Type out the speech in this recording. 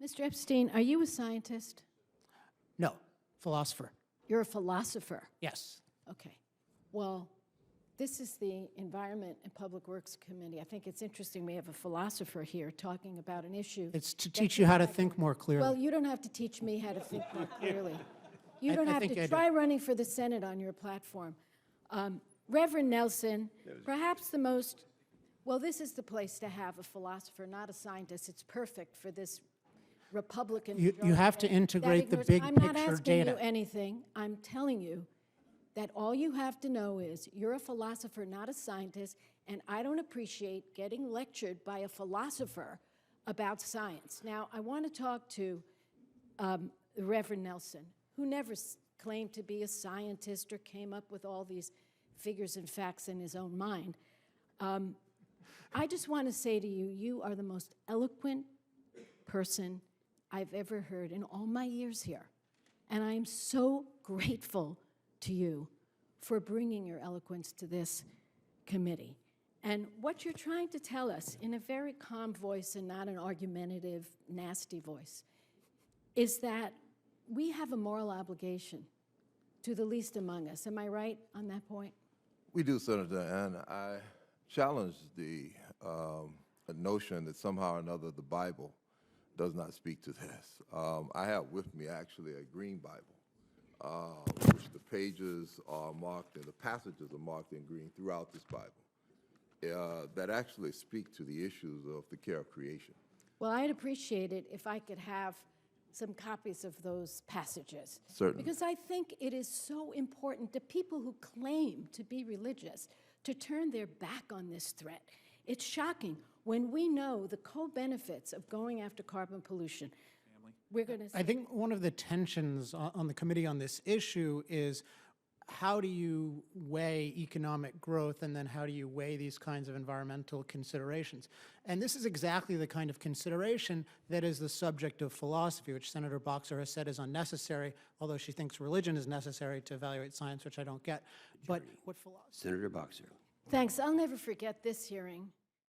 Mr. Epstein, are you a scientist? No, philosopher. You're a philosopher. Yes. Okay. Well, this is the Environment and Public Works Committee. I think it's interesting we have a philosopher here talking about an issue. It's to teach you how to think more clearly. Well, you don't have to teach me how to think more clearly. You don't I have think I to do. try running for the Senate on your platform. Reverend Nelson, perhaps the most, well, this is the place to have a philosopher, not a scientist. It's perfect for this Republican. You have to integrate the big I'm not picture asking data. you anything. I'm telling you that all you have to know is you're a philosopher, not a scientist, and I don't appreciate getting lectured by a philosopher about science. Now, I want to talk to Reverend Nelson, who never claimed to be a scientist or came up with all these figures and facts in his own mind. I just want to say to you, you are the most eloquent person I've ever heard in all my years here. And I am so grateful to you for bringing your eloquence to this committee. And what you're trying to tell us in a very calm voice and not an argumentative, nasty voice, is that we have a moral obligation to the least among us. Am I right on that point? We do, Senator, and I challenge the notion that somehow or another the Bible does not speak to this. I have with me actually a green Bible, which the pages are marked and the passages are marked in green throughout this Bible, that actually speak to the issues of the care of creation. Well, I'd appreciate it if I could have some copies of those passages. Certainly. Because I think it is so important to people who claim to be religious to turn their back on this threat. It's shocking when we know the co-benefits of going after carbon pollution. We're going to I think one of the tensions on the committee on this issue is how do you weigh economic growth and then how do you weigh these kinds of environmental considerations? And this is exactly the kind of consideration that is the subject of philosophy, which Senator Boxer has said is unnecessary, although she thinks religion is necessary to evaluate science, which I don't get. But what philosophy? Senator Boxer. Thanks. I'll never forget this hearing.